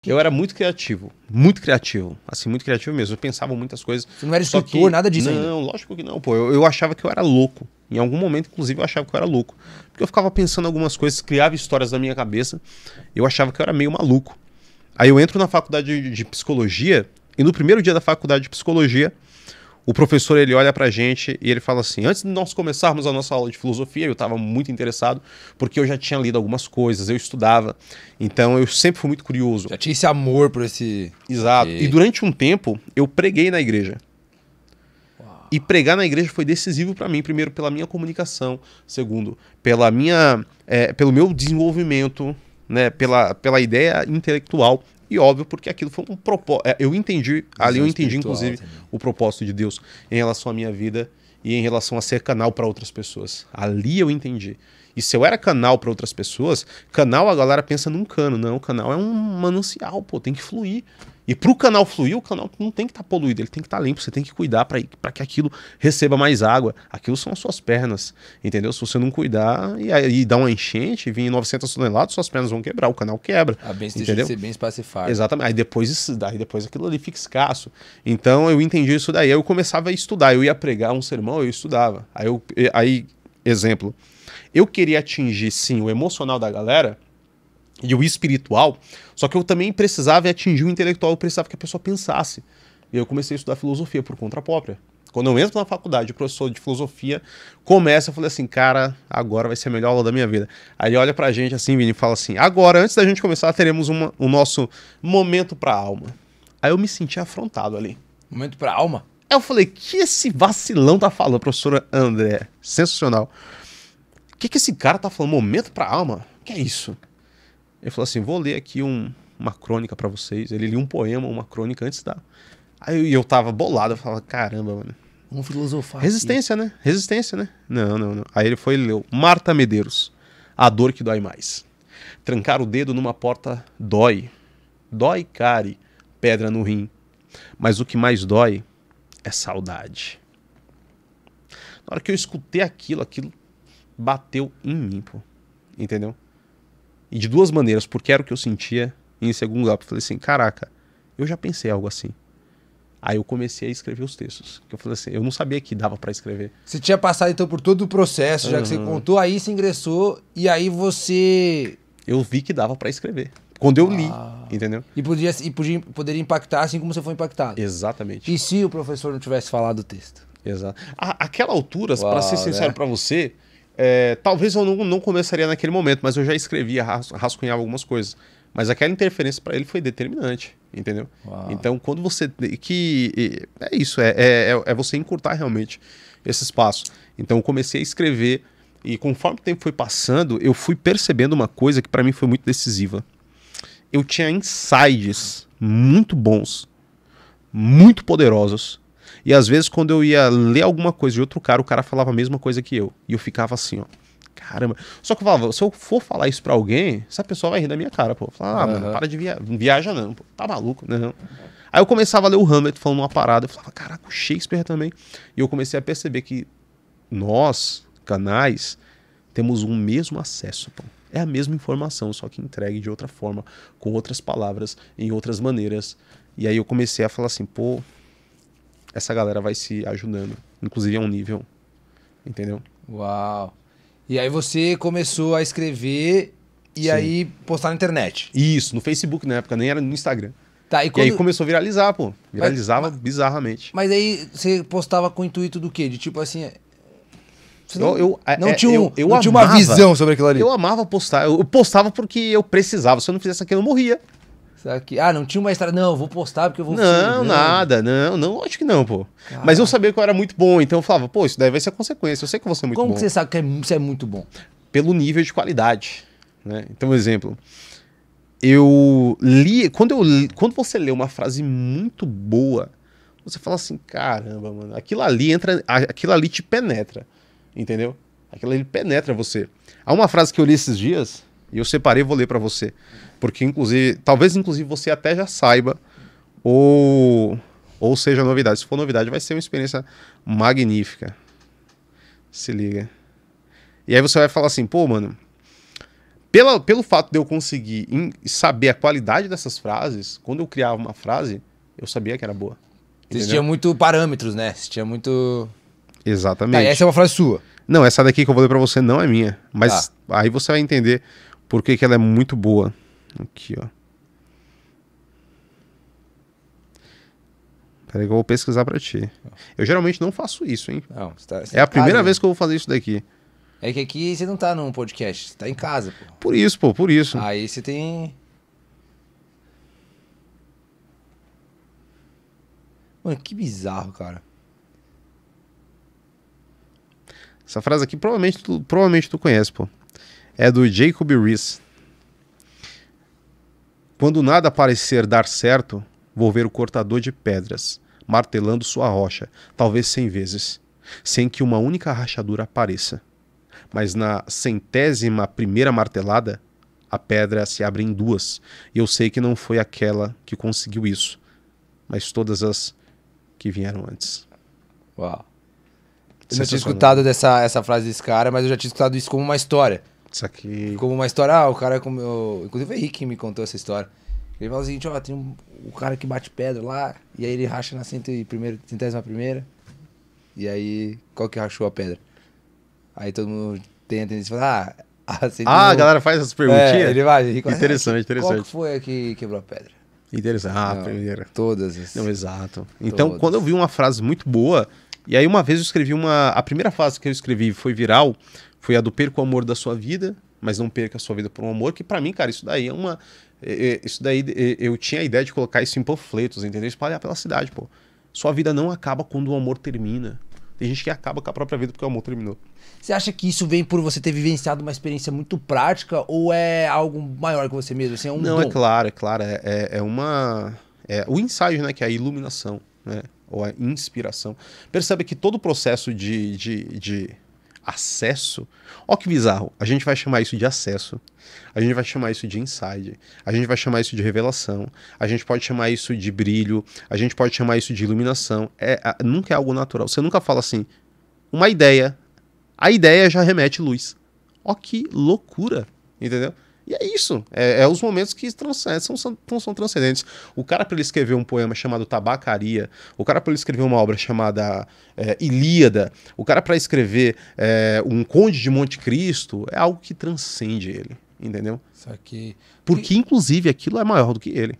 Eu era muito criativo, assim, muito criativo mesmo. Eu pensava muitas coisas. Você não era escritor, nada disso ainda? Não, lógico que não, pô. Eu achava que eu era louco. Em algum momento, inclusive, eu achava que eu era louco. Porque eu ficava pensando algumas coisas, criava histórias na minha cabeça. Eu achava que eu era meio maluco. Aí eu entro na faculdade de psicologia, e no primeiro dia da faculdade de psicologia, o professor, ele olha pra gente e ele fala assim, antes de nós começarmos a nossa aula de filosofia, eu estava muito interessado, porque eu já tinha lido algumas coisas, eu estudava, então eu sempre fui muito curioso. Já tinha esse amor por esse... Exato. E durante um tempo, eu preguei na igreja. Uau. E pregar na igreja foi decisivo para mim, primeiro pela minha comunicação, segundo, pelo meu desenvolvimento, né, pela ideia intelectual. E óbvio, porque aquilo foi um propósito. Eu entendi, ali eu entendi, inclusive, também o propósito de Deus em relação à minha vida e em relação a ser canal para outras pessoas. Ali eu entendi. E se eu era canal para outras pessoas, canal a galera pensa num cano. Não, o canal é um manancial, pô, tem que fluir. E pro canal fluir, o canal não tem que estar poluído, ele tem que estar limpo, você tem que cuidar para que aquilo receba mais água. Aquilo são as suas pernas, entendeu? Se você não cuidar e aí dá uma enchente, vir 900 toneladas, suas pernas vão quebrar, o canal quebra. A bênção deixa de ser bem espacifada. Exatamente, aí depois aquilo ali fica escasso. Então eu entendi isso daí, aí eu começava a estudar, eu ia pregar um sermão, eu estudava. Aí exemplo, eu queria atingir sim o emocional da galera, e o espiritual, só que eu também precisava atingir o intelectual, eu precisava que a pessoa pensasse. E eu comecei a estudar filosofia por conta própria. Quando eu entro na faculdade, o professor de filosofia começa, eu falei assim, cara, agora vai ser a melhor aula da minha vida. Aí ele olha pra gente assim, Vini, e fala assim, agora, antes da gente começar, teremos o nosso momento pra alma. Aí eu me senti afrontado ali. Momento pra alma? Aí eu falei, que esse vacilão tá falando, professora André? Sensacional. O que esse cara tá falando? Momento pra alma? O que é isso? Ele falou assim, vou ler aqui uma crônica pra vocês. Ele lia um poema, uma crônica antes da... Aí eu tava bolado, eu falava, caramba, mano. Vamos filosofar Resistência, aqui. Né? Resistência, né? Não. Aí ele foi e leu Marta Medeiros, A Dor que Dói Mais. Trancar o dedo numa porta dói. Dói, care, pedra no rim. Mas o que mais dói é saudade. Na hora que eu escutei aquilo bateu em mim, pô. Entendeu? E de duas maneiras, porque era o que eu sentia, e em segundo lugar, eu falei assim, caraca, eu já pensei algo assim. Aí eu comecei a escrever os textos. Que eu falei assim, eu não sabia que dava pra escrever. Você tinha passado então por todo o processo, já que você contou, aí você ingressou, e aí você... Eu vi que dava pra escrever. Quando eu li, entendeu? E poderia impactar assim como você foi impactado. Exatamente. E se o professor não tivesse falado o texto? Exato. Aquela altura, pra ser sincero, né? Pra você... talvez eu não começaria naquele momento, mas eu já escrevia, rascunhava algumas coisas. Mas aquela interferência para ele foi determinante, entendeu? Uau. Então, quando você... é isso, é você encurtar realmente esse espaço. Então, eu comecei a escrever e conforme o tempo foi passando, eu fui percebendo uma coisa que para mim foi muito decisiva. Eu tinha insights muito bons, muito poderosos. E às vezes, quando eu ia ler alguma coisa de outro cara, o cara falava a mesma coisa que eu. E eu ficava assim, ó. Caramba. Só que eu falava, se eu for falar isso pra alguém, essa pessoa vai rir da minha cara, pô. Falar, mano, para de viaja não, pô. Tá maluco, não. Aí eu começava a ler o Hamlet falando uma parada. Eu falava, caraca, o Shakespeare também. E eu comecei a perceber que nós, canais, temos um mesmo acesso, pô. É a mesma informação, só que entregue de outra forma, com outras palavras, em outras maneiras. E aí eu comecei a falar assim, pô... essa galera vai se ajudando, inclusive a um nível, entendeu? Uau! E aí você começou a escrever e Sim. aí postar na internet? Isso, no Facebook na época, nem era no Instagram. Tá, e aí começou a viralizar, pô. Viralizava bizarramente. Mas aí você postava com o intuito do quê? De tipo assim... Você não tinha uma visão sobre aquilo ali? Eu amava postar. Eu postava porque eu precisava. Se eu não fizesse aquilo, eu morria. Não tinha uma estrada. Não, vou postar porque eu vou... Não, nada. Não, acho que não, pô. Caraca. Mas eu sabia que eu era muito bom, então eu falava, pô, isso daí vai ser consequência. Eu sei que eu vou ser muito bom. Como que você sabe que você é muito bom? Pelo nível de qualidade, né? Então, um exemplo. Eu li... Quando você lê uma frase muito boa, você fala assim, caramba, mano, aquilo ali te penetra, entendeu? Aquilo ali penetra você. Há uma frase que eu li esses dias, e eu separei e vou ler pra você. Porque, talvez você até já saiba, ou seja novidade. Se for novidade, vai ser uma experiência magnífica. Se liga. E aí você vai falar assim, pô, mano, Pelo fato de eu conseguir saber a qualidade dessas frases, quando eu criava uma frase, eu sabia que era boa. Você tinha muito parâmetros, né? Você tinha muito... Exatamente. Tá, essa é uma frase sua. Não, essa daqui que eu vou ler pra você não é minha. Mas aí você vai entender por que ela é muito boa. Aqui, ó. Peraí que eu vou pesquisar pra ti. Eu geralmente não faço isso, hein? Não, você é a primeira vez que eu vou fazer isso daqui. É que aqui você não tá num podcast, você tá em casa, pô. Por isso, pô, por isso. Aí você tem... Mano, que bizarro, cara. Essa frase aqui provavelmente tu conhece, pô. É do Jacob Riis. Quando nada parecer dar certo, vou ver o cortador de pedras, martelando sua rocha, talvez 100 vezes, sem que uma única rachadura apareça. Mas na 100ª martelada, a pedra se abre em duas, e eu sei que não foi aquela que conseguiu isso, mas todas as que vieram antes. Uau. Eu não tinha escutado essa frase desse cara, mas eu já tinha escutado isso como uma história. Isso aqui... Como uma história, o cara comeu... Inclusive o Henrique me contou essa história. Ele falou o seguinte, ó, tem o cara que bate pedra lá, e aí ele racha na 100ª, e aí, qual que rachou a pedra? Aí todo mundo tem a tendência de falar, a galera faz essas perguntinhas? Ele vai, Henrique, interessante. Qual que foi a que quebrou a pedra? Interessante. Não, a primeira. Todas. Não, exato. Então, quando eu vi uma frase muito boa, e aí uma vez eu escrevi a primeira frase que eu escrevi foi viral, foi a do perca o amor da sua vida, mas não perca a sua vida por um amor, que pra mim, cara, isso daí é uma... Isso daí, eu tinha a ideia de colocar isso em panfletos, entendeu? Espalhar pela cidade, pô. Sua vida não acaba quando o amor termina. Tem gente que acaba com a própria vida porque o amor terminou. Você acha que isso vem por você ter vivenciado uma experiência muito prática ou é algo maior que você mesmo? Assim, é um não, dom? é claro. É uma... o insight, né? Que é a iluminação, né? Ou a inspiração. Percebe que todo o processo de acesso... Ó que bizarro. A gente vai chamar isso de acesso. A gente vai chamar isso de insight. A gente vai chamar isso de revelação. A gente pode chamar isso de brilho. A gente pode chamar isso de iluminação. Nunca é algo natural. Você nunca fala assim, uma ideia. A ideia já remete luz. Ó que loucura. Entendeu? E é isso. É os momentos que são transcendentes. O cara, para ele escrever um poema chamado Tabacaria, o cara, para ele escrever uma obra chamada Ilíada, o cara, para escrever um Conde de Monte Cristo, é algo que transcende ele. Entendeu? Isso aqui... Porque, inclusive, aquilo é maior do que ele.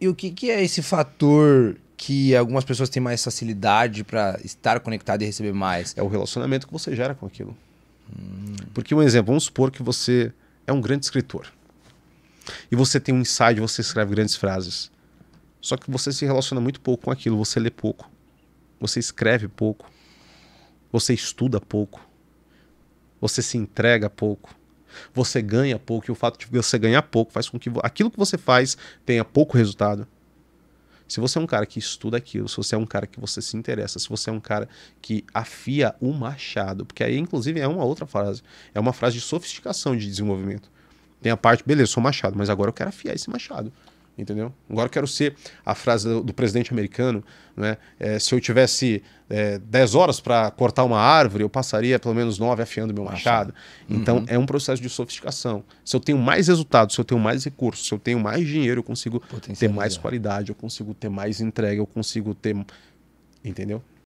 E o que é esse fator que algumas pessoas têm mais facilidade para estar conectado e receber mais? É o relacionamento que você gera com aquilo. Porque, um exemplo, vamos supor que você é um grande escritor. E você tem um insight, você escreve grandes frases. Só que você se relaciona muito pouco com aquilo, você lê pouco. Você escreve pouco. Você estuda pouco. Você se entrega pouco. Você ganha pouco, e o fato de você ganhar pouco faz com que aquilo que você faz tenha pouco resultado. Se você é um cara que estuda aquilo, se você é um cara que você se interessa, se você é um cara que afia o machado, porque aí inclusive é uma outra frase, é uma frase de sofisticação de desenvolvimento. Tem a parte, beleza, sou machado, mas agora eu quero afiar esse machado. Entendeu? Agora eu quero ser a frase do presidente americano, né? Se eu tivesse 10 horas para cortar uma árvore, eu passaria pelo menos 9 afiando meu machado. Então é um processo de sofisticação. Se eu tenho mais resultados, se eu tenho mais recursos, se eu tenho mais dinheiro, eu consigo ter mais qualidade, eu consigo ter mais entrega, eu consigo ter... Entendeu?